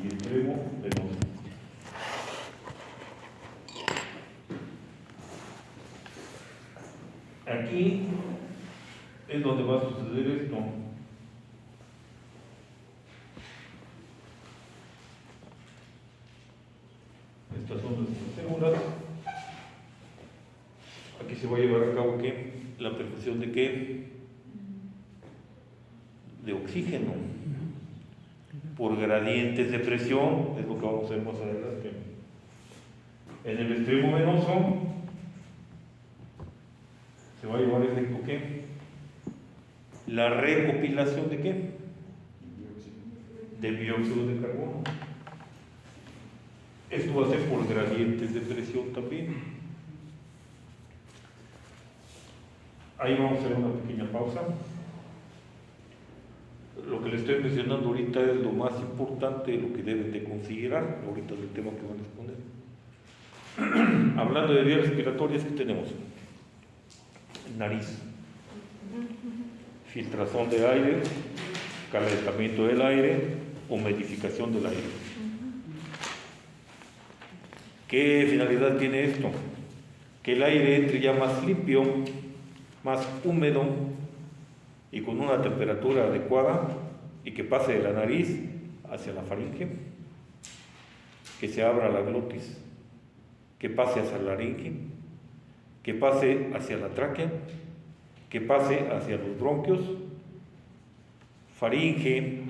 y extremo venoso. Aquí es donde va a suceder esto. Estas son las células. Aquí se va a llevar a cabo ¿qué? La perfusión de ¿qué? De oxígeno por gradientes de presión, es lo que vamos a ver más adelante. En el extremo venoso se va a llevar a efecto ¿qué? La recopilación de ¿qué? De dióxido de carbono. Esto va a ser por gradientes de presión también. Ahí vamos a hacer una pequeña pausa. Lo que les estoy mencionando ahorita es lo más importante, lo que deben de considerar ahorita del tema que van a exponer. Hablando de vías respiratorias, ¿qué tenemos? Nariz, filtración de aire, calentamiento del aire, humidificación del aire. ¿Qué finalidad tiene esto? Que el aire entre ya más limpio, más húmedo y con una temperatura adecuada y que pase de la nariz hacia la faringe, que se abra la glotis, que pase hacia la laringe, que pase hacia la tráquea, que pase hacia los bronquios, faringe,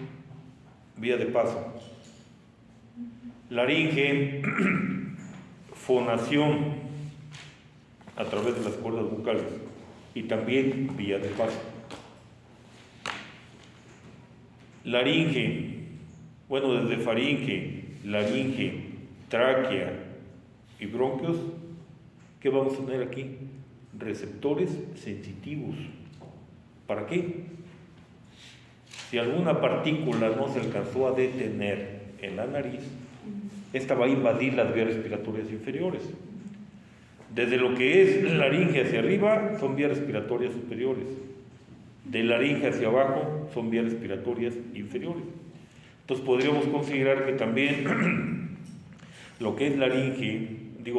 vía de paso, laringe, fonación a través de las cuerdas vocales y también vía de paso. Laringe, bueno, desde faringe, laringe, tráquea y bronquios, ¿qué vamos a tener aquí? Receptores sensitivos. ¿Para qué? Si alguna partícula no se alcanzó a detener en la nariz, esta va a invadir las vías respiratorias inferiores. Desde lo que es laringe hacia arriba son vías respiratorias superiores. De laringe hacia abajo son vías respiratorias inferiores. Entonces podríamos considerar que también lo que es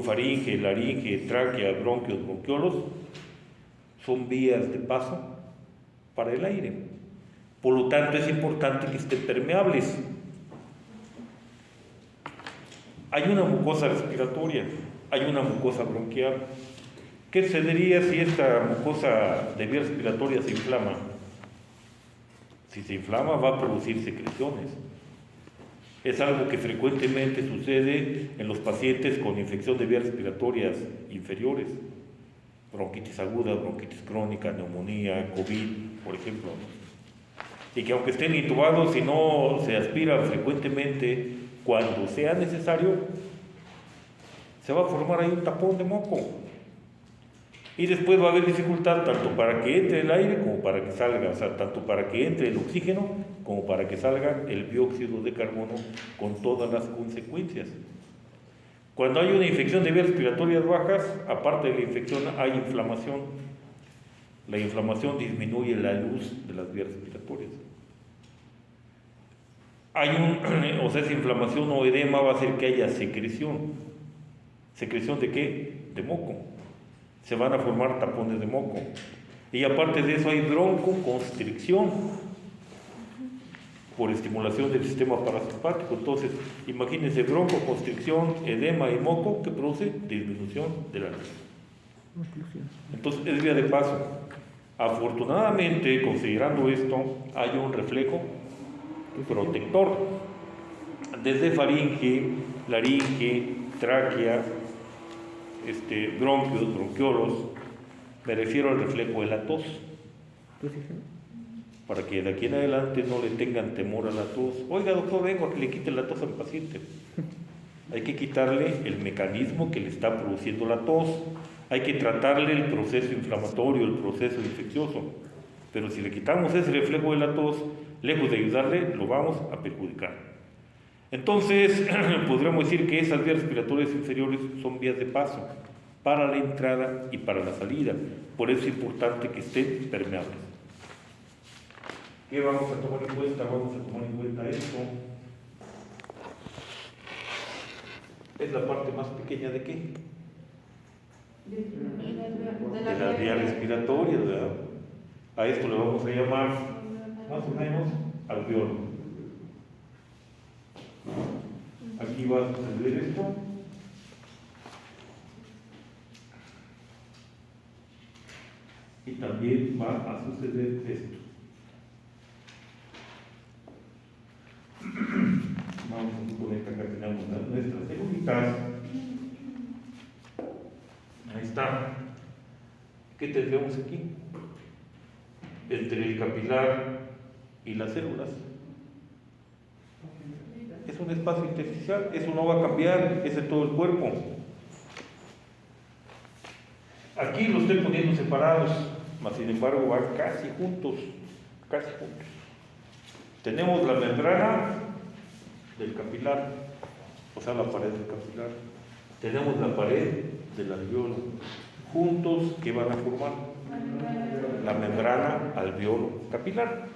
faringe, laringe, tráquea, bronquios, bronquiolos son vías de paso para el aire. Por lo tanto es importante que estén permeables. Hay una mucosa respiratoria, hay una mucosa bronquial. ¿Qué sucedería si esta mucosa de vía respiratoria se inflama? Si se inflama va a producir secreciones. Es algo que frecuentemente sucede en los pacientes con infección de vías respiratorias inferiores, bronquitis aguda, bronquitis crónica, neumonía, COVID, por ejemplo. Y que aunque estén intubados, si no se aspira frecuentemente, cuando sea necesario, se va a formar ahí un tapón de moco. Y después va a haber dificultad tanto para que entre el aire como para que salga, o sea, tanto para que entre el oxígeno como para que salga el dióxido de carbono con todas las consecuencias. Cuando hay una infección de vías respiratorias bajas, aparte de la infección hay inflamación. La inflamación disminuye la luz de las vías respiratorias. Esa inflamación o edema va a hacer que haya secreción. ¿Secreción de qué? De moco. Se van a formar tapones de moco. Y aparte de eso hay broncoconstricción por estimulación del sistema parasimpático. Entonces, imagínense broncoconstricción, edema y moco que produce disminución de la luz. Entonces, es vía de paso. Afortunadamente, considerando esto, hay un reflejo protector. Desde faringe, laringe, tráquea, bronquios, bronquiolos, me refiero al reflejo de la tos, para que de aquí en adelante no le tengan temor a la tos. Oiga, doctor, vengo a que le quite la tos al paciente. Hay que quitarle el mecanismo que le está produciendo la tos, hay que tratarle el proceso inflamatorio, el proceso infeccioso, pero si le quitamos ese reflejo de la tos, lejos de ayudarle, lo vamos a perjudicar. Entonces, podríamos decir que esas vías respiratorias inferiores son vías de paso para la entrada y para la salida. Por eso es importante que estén permeables. ¿Qué vamos a tomar en cuenta? Vamos a tomar en cuenta esto. ¿Es la parte más pequeña de qué? De De las vías respiratorias, ¿verdad? A esto le vamos a llamar, más o menos, alveolo. Aquí va a suceder esto. Y también va a suceder esto. Vamos a suponer que acá tenemos nuestras célulitas. Ahí está. ¿Qué tendremos aquí? Entre el capilar y las células. Es un espacio intersticial, eso no va a cambiar, es de todo el cuerpo. Aquí lo estoy poniendo separados, mas sin embargo van casi juntos, casi juntos. Tenemos la membrana del capilar, o sea, la pared del capilar. Tenemos la pared del alveolo. Juntos, ¿qué van a formar? La membrana alveolo capilar,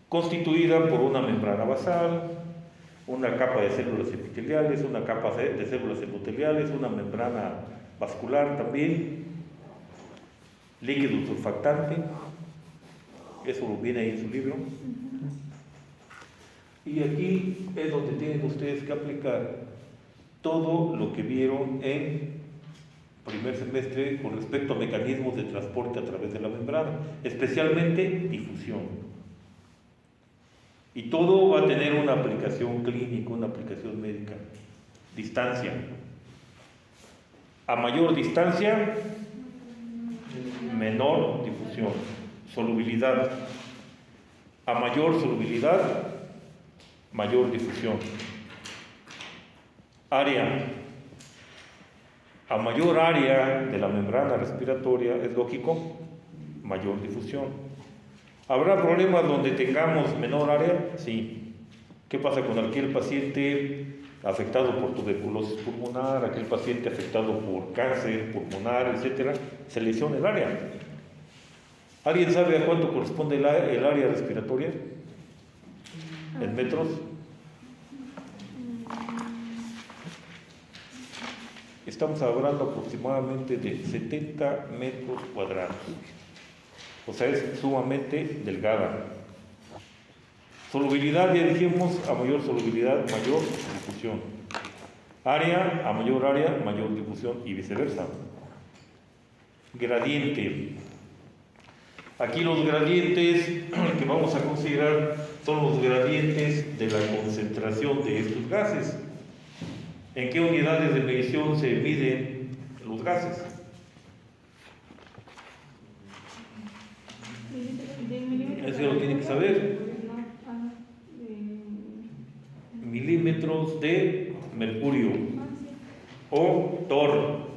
constituida por una membrana basal, una capa de células epiteliales, una capa de células endoteliales, una membrana vascular también, líquido surfactante, eso viene ahí en su libro. Y aquí es donde tienen ustedes que aplicar todo lo que vieron en primer semestre con respecto a mecanismos de transporte a través de la membrana, especialmente difusión. Y todo va a tener una aplicación clínica, una aplicación médica. Distancia. A mayor distancia, menor difusión. Solubilidad. A mayor solubilidad, mayor difusión. Área. A mayor área de la membrana respiratoria, es lógico, mayor difusión. ¿Habrá problemas donde tengamos menor área? Sí. ¿Qué pasa con aquel paciente afectado por tuberculosis pulmonar, aquel paciente afectado por cáncer pulmonar, etcétera? Se lesiona el área. ¿Alguien sabe a cuánto corresponde el área respiratoria? ¿En metros? Estamos hablando aproximadamente de 70 metros cuadrados. O sea, es sumamente delgada. Solubilidad, ya dijimos, a mayor solubilidad, mayor difusión. Área, a mayor área, mayor difusión y viceversa. Gradiente. Aquí los gradientes que vamos a considerar son los gradientes de la concentración de estos gases. ¿En qué unidades de medición se miden los gases? Eso lo tienen que saber. Milímetros de mercurio o torr.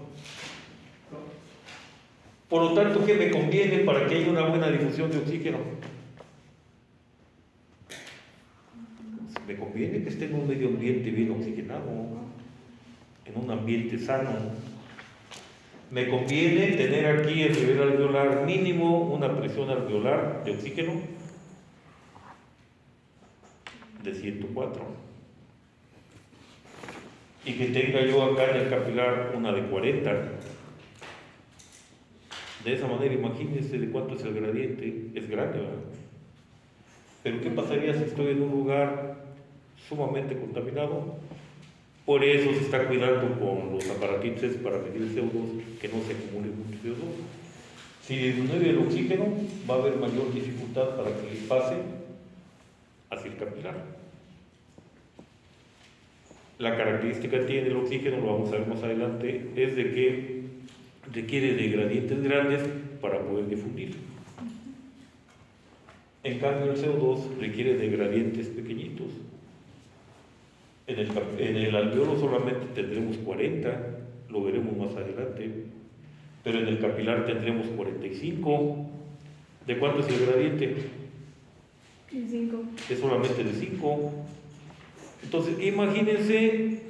Por lo tanto, ¿qué me conviene para que haya una buena difusión de oxígeno? Me conviene que esté en un medio ambiente bien oxigenado, en un ambiente sano. Me conviene tener aquí el nivel alveolar mínimo, una presión alveolar de oxígeno de 104. Y que tenga yo acá en el capilar una de 40. De esa manera, imagínense de cuánto es el gradiente. Es grande, ¿verdad? Pero ¿qué pasaría si estoy en un lugar sumamente contaminado? Por eso se está cuidando con los aparatitos para medir el CO2, que no se acumule mucho CO2. Si disminuye el oxígeno, va a haber mayor dificultad para que pase hacia el capilar. La característica que tiene el oxígeno, lo vamos a ver más adelante, es de que requiere de gradientes grandes para poder difundir. En cambio, el CO2 requiere de gradientes pequeñitos. En el alveolo solamente tendremos 40, lo veremos más adelante, pero en el capilar tendremos 45. ¿De cuánto es el gradiente? De 5. Es solamente de 5. Entonces, imagínense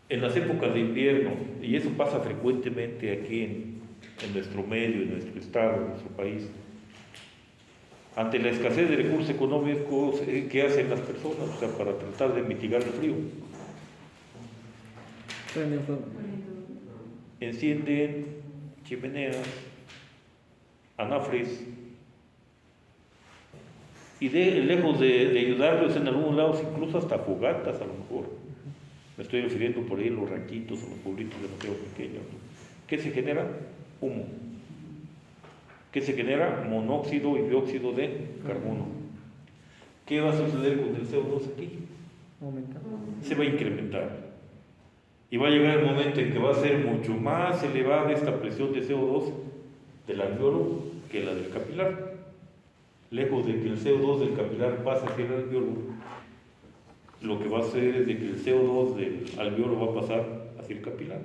en las épocas de invierno, y eso pasa frecuentemente aquí en nuestro medio, en nuestro estado, en nuestro país. Ante la escasez de recursos económicos, ¿qué hacen las personas? O sea, para tratar de mitigar el frío, Prenden fuego. Encienden chimeneas, anafres, y lejos de ayudarlos en algunos lados, incluso hasta fogatas a lo mejor. Me estoy refiriendo por ahí a los ranquitos, a los pueblitos demasiado pequeños. ¿Qué se genera? Humo. ¿Qué se genera? Monóxido y dióxido de carbono. ¿Qué va a suceder con el CO2 aquí? Aumenta. Se va a incrementar. Y va a llegar el momento en que va a ser mucho más elevada esta presión de CO2 del alveolo que la del capilar. Lejos de que el CO2 del capilar pase hacia el alveolo, lo que va a hacer es de que el CO2 del alveolo va a pasar hacia el capilar.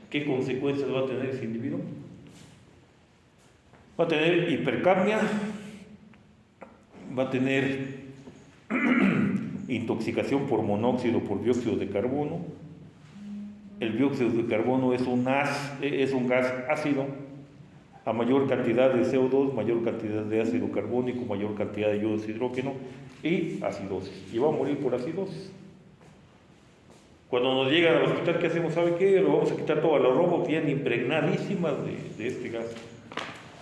¿Qué consecuencias va a tener ese individuo? Va a tener hipercapnia, va a tener intoxicación por monóxido, por dióxido de carbono. El dióxido de carbono es un gas ácido. A mayor cantidad de CO2, mayor cantidad de ácido carbónico, mayor cantidad de iodos de hidrógeno y acidosis. Y va a morir por acidosis. Cuando nos llegan al hospital, ¿qué hacemos? ¿Sabe qué? Lo vamos a quitar todas las ropas bien impregnadísimas de este gas.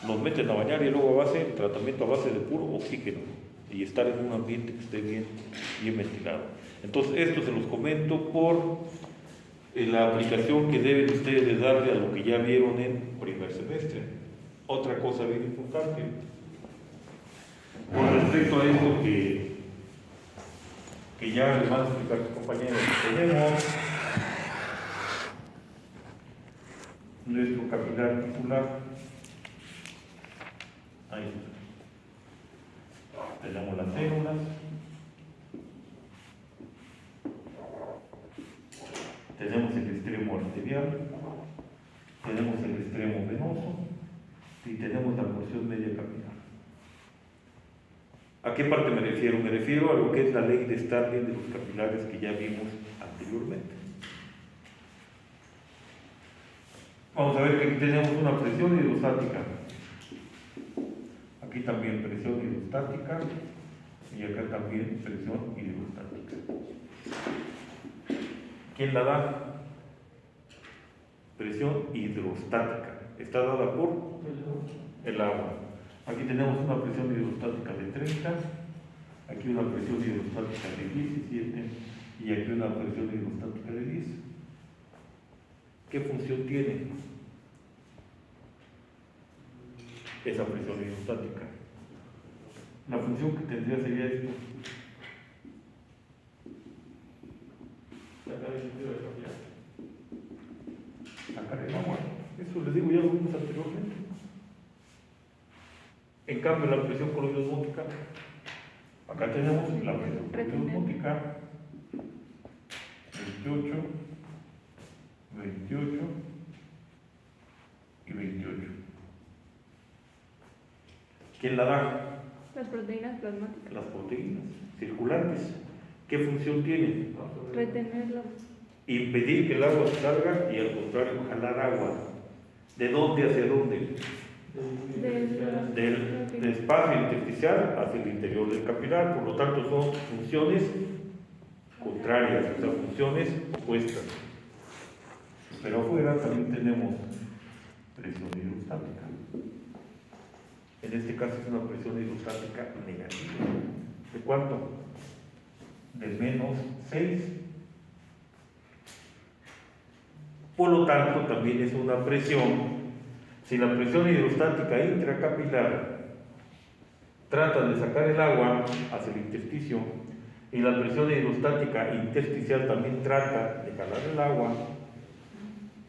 Nos meten a bañar y luego el tratamiento a base de puro oxígeno y estar en un ambiente que esté bien ventilado. Entonces, esto se los comento por la aplicación que deben ustedes de darle a lo que ya vieron en primer semestre. Otra cosa bien importante, con respecto a esto que ya les van a explicar tus compañeros, tenemos nuestro capilar tisular. Ahí está. Tenemos las células. Tenemos el extremo arterial. Tenemos el extremo venoso. Y tenemos la porción media capilar. ¿A qué parte me refiero? Me refiero a lo que es la ley de Starling de los capilares que ya vimos anteriormente. Vamos a ver que aquí tenemos una presión hidrostática. Aquí también presión hidrostática y acá también presión hidrostática. ¿Quién la da? Presión hidrostática. Está dada por el agua. Aquí tenemos una presión hidrostática de 30, aquí una presión hidrostática de 17 y aquí una presión hidrostática de 10. ¿Qué función tiene esa presión hidrostática? La función que tendría sería esto. Sacar el agua. Eso les digo, ya lo vimos anteriormente. En cambio, la presión coloidosmótica, acá tenemos la presión coloidosmótica 28, 28 y 28. ¿Quién la da? Las proteínas plasmáticas. Las proteínas circulantes. ¿Qué función tienen? Retenerlo. Impedir que el agua salga y al contrario jalar agua. ¿De dónde hacia dónde? Del espacio intersticial hacia el interior del capilar. Por lo tanto son funciones contrarias, o sea, funciones opuestas. Pero afuera también tenemos presión hidrostática. En este caso es una presión hidrostática negativa. ¿De cuánto? De menos 6. Por lo tanto, también es una presión. Si la presión hidrostática intracapilar trata de sacar el agua hacia el intersticio y la presión hidrostática intersticial también trata de jalar el agua,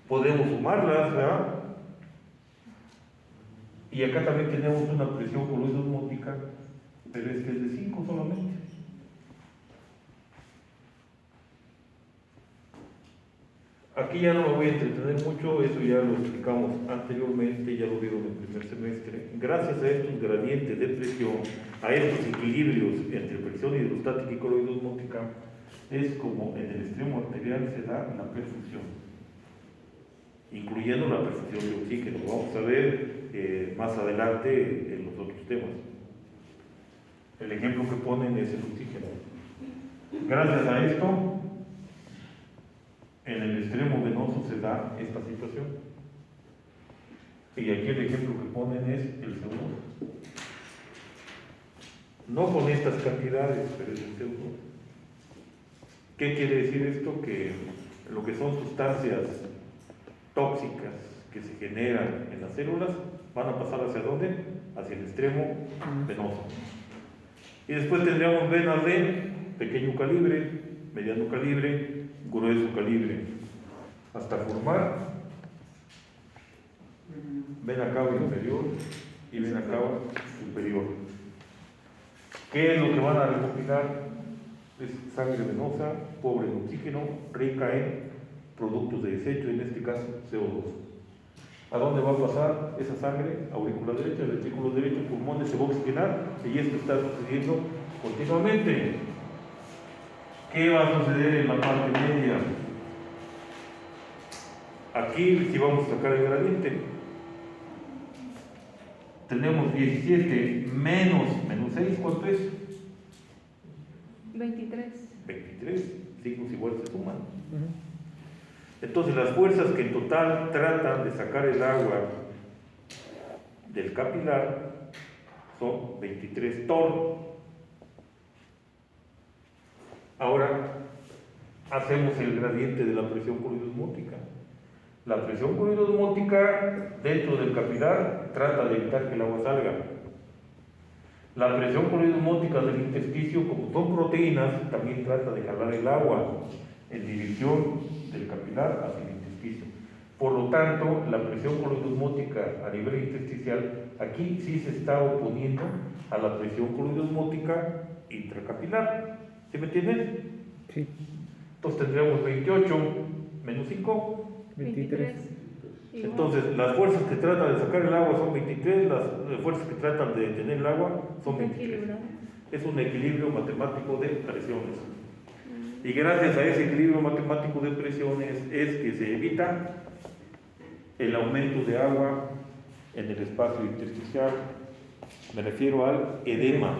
podemos sumarlas, ¿verdad? Y acá también tenemos una presión coloidosmótica, pero es que es de 5 solamente. Aquí ya no me voy a entretener mucho, eso ya lo explicamos anteriormente, ya lo vieron en el primer semestre. Gracias a estos gradientes de presión, a estos equilibrios entre presión hidrostática y coloidosmótica, es como en el extremo arterial se da la perfusión, incluyendo la perfusión de oxígeno. Vamos a ver más adelante en los otros temas. El ejemplo que ponen es el oxígeno. Gracias a esto, en el extremo venoso se da esta situación. Y aquí el ejemplo que ponen es el segundo. No con estas cantidades, pero es el segundo. ¿Qué quiere decir esto? Que lo que son sustancias tóxicas que se generan en las células van a pasar hacia dónde? Hacia el extremo venoso. Y después tendríamos venas de pequeño calibre, mediano calibre, grueso calibre, hasta formar vena cava inferior y vena cava superior. ¿Qué es lo que van a recopilar? Es sangre venosa, pobre en oxígeno, rica en productos de desecho, en este caso CO2. ¿A dónde va a pasar esa sangre? Aurícula derecha, ventrículo derecho, pulmones, se va a oxigenar, y esto está sucediendo continuamente. ¿Qué va a suceder en la parte media? Aquí, si vamos a sacar el gradiente, tenemos 17 menos 6, ¿cuánto es? 23. 23, signos iguales se suman. Entonces, las fuerzas que en total tratan de sacar el agua del capilar son 23 torr. Ahora, hacemos el gradiente de la presión coloidosmótica. La presión coloidosmótica dentro del capilar trata de evitar que el agua salga. La presión coloidosmótica del intersticio, como son proteínas, también trata de jalar el agua en dirección del capilar hacia el intersticio. Por lo tanto, la presión coloidosmótica a nivel intersticial aquí sí se está oponiendo a la presión coloidosmótica intracapilar. ¿Sí me entienden? Sí. Entonces tendríamos 28 menos 5. 23. Igual. Entonces, las fuerzas que tratan de sacar el agua son 23, las fuerzas que tratan de detener el agua son 23. Equilibrado. Es un equilibrio matemático de presiones. Y gracias a ese equilibrio matemático de presiones es que se evita el aumento de agua en el espacio intersticial. Me refiero al edema.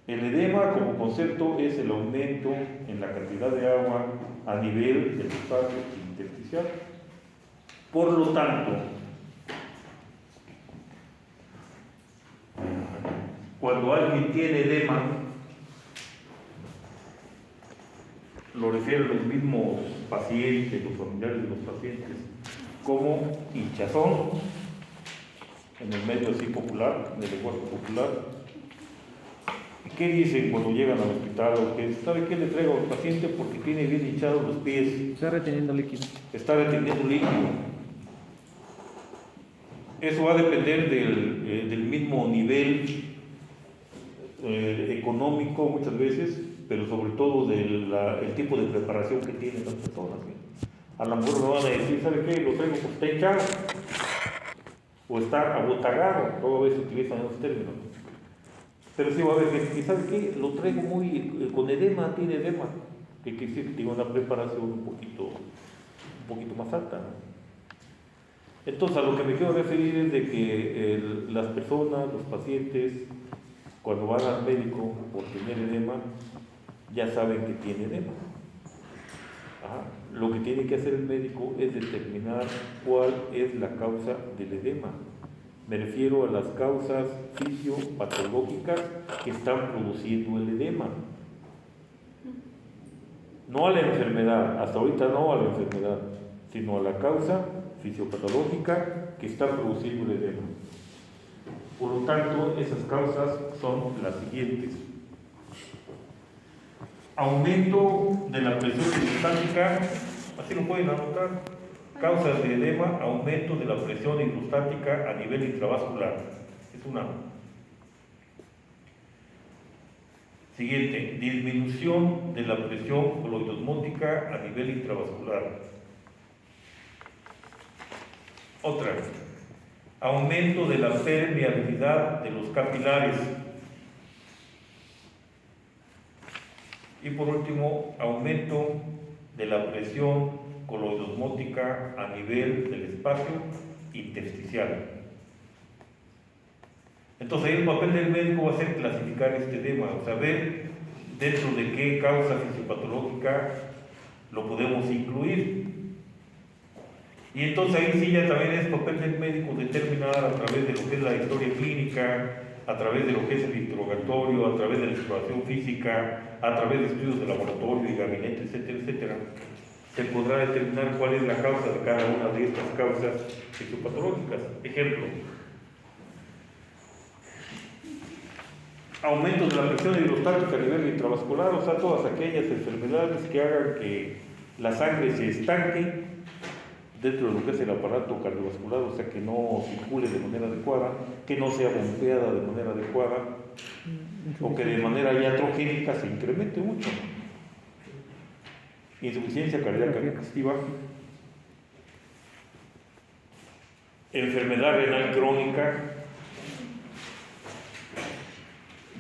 El edema como concepto es el aumento en la cantidad de agua a nivel del espacio intersticial. Por lo tanto, cuando alguien tiene edema, lo refieren los mismos pacientes, los familiares de los pacientes, como hinchazón, en el medio así popular, en el lenguaje popular. ¿Qué dicen cuando llegan al hospital? O que, ¿sabe qué le traigo al paciente? Porque tiene bien hinchados los pies. Está reteniendo líquido. Está reteniendo líquido. Eso va a depender del mismo nivel económico muchas veces, pero sobre todo del tipo de preparación que tienen las personas. ¿Sí? A lo mejor me van a decir, ¿sabe qué? Lo traigo porque está hinchado o está abotagado. Todas veces utilizan esos términos. Pero sí va a haber que, ¿sabe qué? Lo traigo muy con edema, tiene edema. Que quiere decir que tiene una preparación un poquito más alta, ¿no? Entonces, a lo que me quiero referir es de que las personas, los pacientes, cuando van al médico por tener edema, ya saben que tiene edema. Ajá. Lo que tiene que hacer el médico es determinar cuál es la causa del edema. Me refiero a las causas fisiopatológicas que están produciendo el edema. No a la enfermedad, hasta ahorita no a la enfermedad, sino a la causa fisiopatológica que está produciendo el edema. Por lo tanto, esas causas son las siguientes. Aumento de la presión hidrostática, así lo pueden anotar. Causas de edema, aumento de la presión hidrostática a nivel intravascular. Es una. Siguiente, disminución de la presión coloidosmótica a nivel intravascular. Otra, aumento de la permeabilidad de los capilares. Y por último, aumento de la presión coloidosmótica a nivel del espacio intersticial. Entonces, el papel del médico va a ser clasificar este edema, o sea, ver dentro de qué causa fisiopatológica lo podemos incluir. Y entonces ahí sí ya también es papel del médico determinar a través de lo que es la historia clínica, a través de lo que es el interrogatorio, a través de la exploración física, a través de estudios de laboratorio y gabinete, etcétera, etcétera, se podrá determinar cuál es la causa de cada una de estas causas fisiopatológicas. Ejemplo, aumento de la presión hidrostática a nivel intravascular, o sea, todas aquellas enfermedades que hagan que la sangre se estanque dentro de lo que es el aparato cardiovascular, o sea, que no circule de manera adecuada, que no sea bombeada de manera adecuada, o que de manera iatrogénica se incremente mucho. Insuficiencia cardíaca congestiva, enfermedad renal crónica,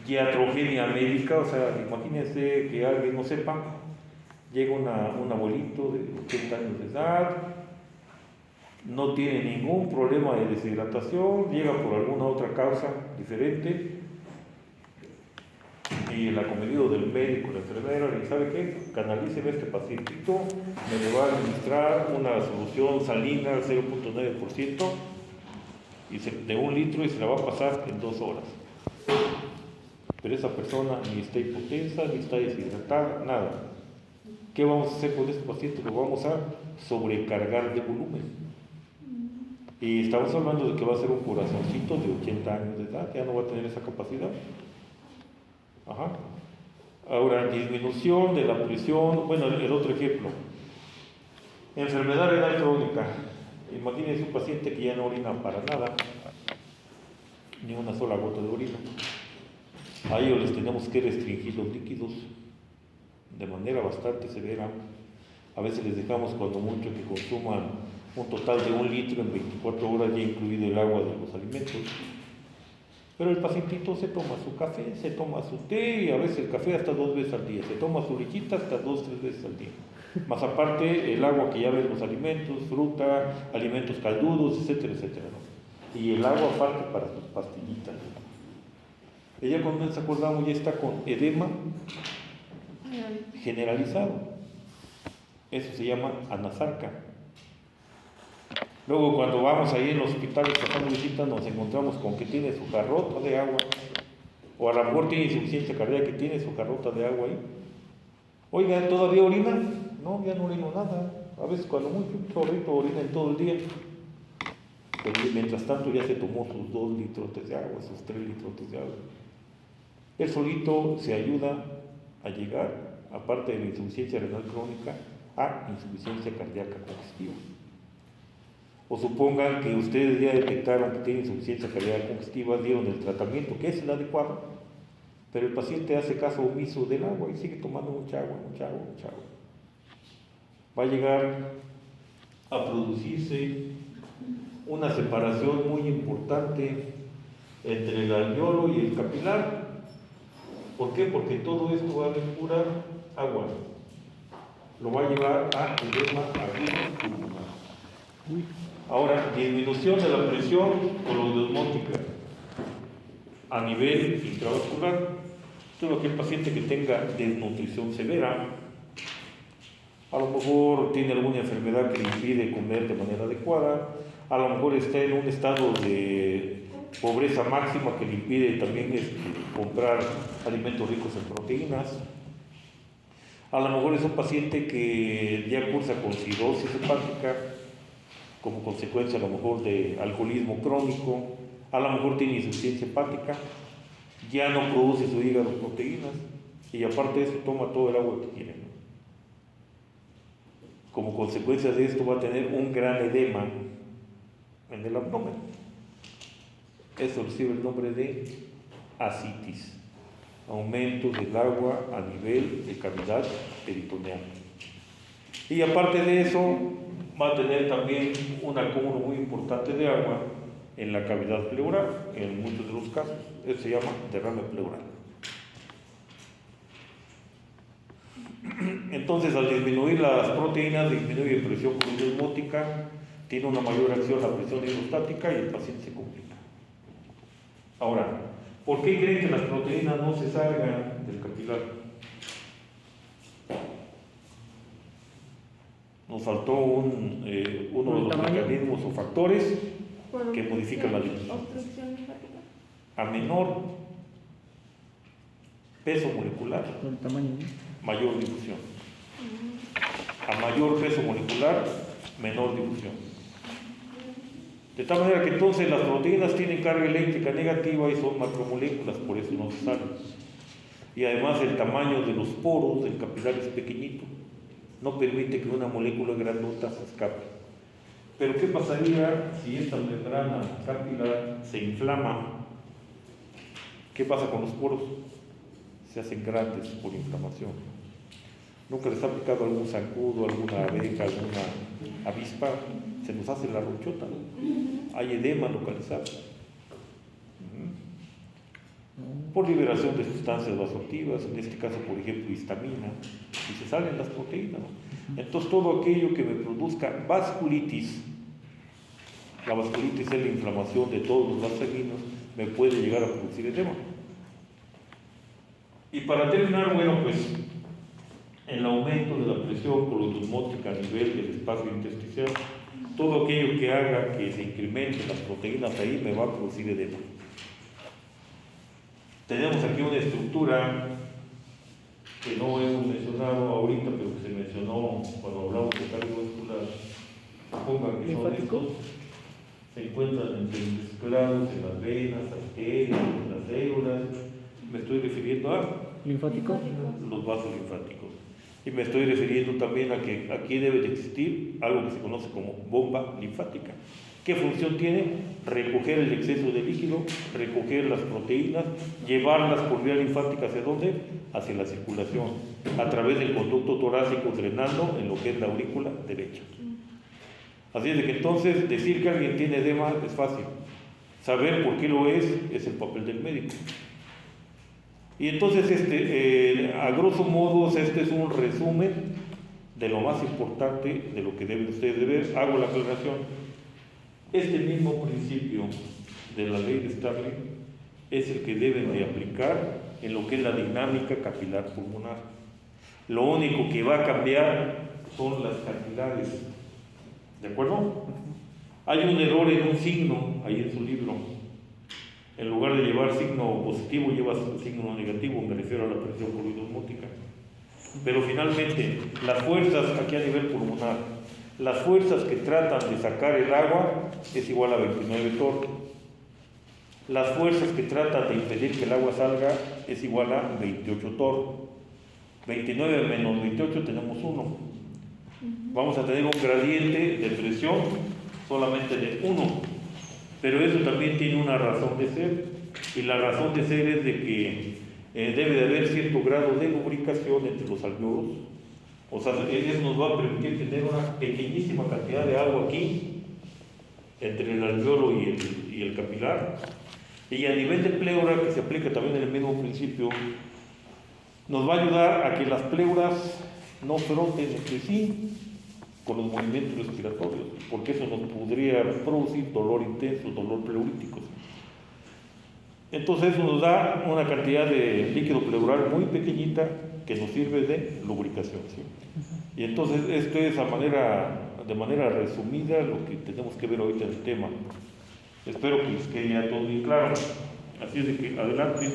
iatrogenia médica, o sea, imagínense que alguien no sepa, llega un abuelito de 80 años de edad, no tiene ningún problema de deshidratación, llega por alguna otra causa diferente, y el acomedido del médico, la enfermera, le dice, ¿sabe qué? Canalíceme a este pacientito, me le va a administrar una solución salina al 0.9% de 1 litro y se la va a pasar en 2 horas. Pero esa persona ni está hipotensa, ni está deshidratada, nada. ¿Qué vamos a hacer con este paciente? Lo vamos a sobrecargar de volumen. Y estamos hablando de que va a ser un corazoncito de 80 años de edad, ya no va a tener esa capacidad. Ajá. Ahora, disminución de la presión, bueno, el otro ejemplo, enfermedad renal crónica. Imagínense un paciente que ya no orina para nada, ni una sola gota de orina. A ellos les tenemos que restringir los líquidos de manera bastante severa. A veces les dejamos cuando mucho que consuman un total de 1 litro en 24 horas, ya incluido el agua de los alimentos. Pero el pacientito se toma su café, se toma su té, y a veces el café hasta 2 veces al día, se toma su lechita hasta 2 o 3 veces al día. Más aparte el agua que ya ven los alimentos, fruta, alimentos caldudos, etcétera, etcétera, ¿no? Y el agua aparte para sus pastillitas. Ella, cuando nos acordamos, ya está con edema generalizado. Eso se llama anasarca. Luego, cuando vamos ahí en los hospitales pasando visitas, nos encontramos con que tiene su jarrota de agua, o a lo mejor tiene insuficiencia cardíaca y tiene su jarrota de agua ahí. Oiga, ¿todavía orina? No, ya no orino nada. A veces cuando mucho, un chorrito orina en todo el día. Pero mientras tanto ya se tomó sus 2 litros de agua, sus 3 litros de agua. Él solito se ayuda a llegar, aparte de la insuficiencia renal crónica, a insuficiencia cardíaca congestiva. O supongan que ustedes ya detectaron que tiene insuficiencia cardíaca congestiva, dieron el tratamiento que es el adecuado, pero el paciente hace caso omiso del agua y sigue tomando mucha agua, mucha agua, mucha agua. Va a llegar a producirse una separación muy importante entre el alveolo y el capilar. ¿Por qué? Porque todo esto va a haber pura agua. Lo va a llevar a edema agudo pulmonar. Ahora, disminución de la presión colodosmótica a nivel intravascular. Todo aquel paciente que tenga desnutrición severa, a lo mejor tiene alguna enfermedad que le impide comer de manera adecuada, a lo mejor está en un estado de pobreza máxima que le impide también comprar alimentos ricos en proteínas. A lo mejor es un paciente que ya cursa con cirrosis hepática, como consecuencia a lo mejor de alcoholismo crónico, a lo mejor tiene insuficiencia hepática, ya no produce su hígado proteínas, y aparte de eso toma todo el agua que quiere, ¿no? Como consecuencia de esto va a tener un gran edema en el abdomen. Eso recibe el nombre de ascitis, aumento del agua a nivel de cavidad peritoneal. Y aparte de eso, va a tener también un acúmulo muy importante de agua en la cavidad pleural, en muchos de los casos. Eso se llama derrame pleural. Entonces, al disminuir las proteínas, disminuye la presión colodosmótica, tiene una mayor acción la presión hidrostática y el paciente se complica. Ahora, ¿por qué creen que las proteínas no se salgan del capilar? nos faltó uno de los mecanismos o factores Por que modifican la difusión. obstrucción linfática. A menor peso molecular, Por el tamaño, ¿no? mayor difusión. A mayor peso molecular, menor difusión. De tal manera que entonces las proteínas tienen carga eléctrica negativa y son macromoléculas, por eso no se salen. Y además el tamaño de los poros del capilar es pequeñito, no permite que una molécula grandota se escape. Pero ¿qué pasaría si esta membrana capilar se inflama? ¿Qué pasa con los poros? Se hacen grandes por inflamación. ¿Nunca les ha picado algún zancudo, alguna abeja, alguna avispa? Se nos hace la ronchota, ¿no? Hay edema localizado. Por liberación de sustancias vasoactivas, en este caso, por ejemplo, histamina, y se salen las proteínas, ¿no? Entonces, todo aquello que me produzca vasculitis, la vasculitis es la inflamación de todos los vasos sanguíneos, me puede llegar a producir edema. Y para terminar, bueno, pues el aumento de la presión colosmótica a nivel del espacio intersticial, todo aquello que haga que se incrementen las proteínas ahí me va a producir edema. Tenemos aquí una estructura que no hemos mencionado ahorita, pero que se mencionó cuando hablamos de cardiovascular. Supongan que son estos. Se encuentran entreclados en las venas, arterias, en las células. Me estoy refiriendo a ¿Linfático? los vasos linfáticos. Y me estoy refiriendo también a que aquí debe de existir algo que se conoce como bomba linfática. ¿Qué función tiene? Recoger el exceso de líquido, recoger las proteínas, llevarlas por vía linfática ¿hacia dónde? Hacia la circulación, a través del conducto torácico, drenando en lo que es la aurícula derecha. Así es de que entonces decir que alguien tiene edema es fácil. Saber por qué lo es el papel del médico. Y entonces, a grosso modo, este es un resumen de lo más importante de lo que deben ustedes de ver. Hago la aclaración. Este mismo principio de la ley de Starling es el que deben de aplicar en lo que es la dinámica capilar pulmonar. Lo único que va a cambiar son las capilares. ¿De acuerdo? Hay un error en un signo, ahí en su libro. En lugar de llevar signo positivo, lleva signo negativo, me refiero a la presión colosmótica. Pero finalmente, las fuerzas aquí a nivel pulmonar, las fuerzas que tratan de sacar el agua es igual a 29 torr. Las fuerzas que tratan de impedir que el agua salga es igual a 28 torr. 29 menos 28 tenemos 1. Vamos a tener un gradiente de presión solamente de 1. Pero eso también tiene una razón de ser. Y la razón de ser es de que debe de haber cierto grado de lubricación entre los alvéolos. O sea, eso nos va a permitir tener una pequeñísima cantidad de agua aquí, entre el alvéolo y el capilar. Y a nivel de pleura, que se aplica también en el mismo principio, nos va a ayudar a que las pleuras no froten entre sí con los movimientos respiratorios, porque eso nos podría producir dolor intenso, dolor pleurítico. Entonces eso nos da una cantidad de líquido pleural muy pequeñita que nos sirve de lubricación, ¿sí? Y entonces esto es de manera resumida lo que tenemos que ver ahorita en el tema. Espero que les quede ya todo bien claro. Así es de que adelante.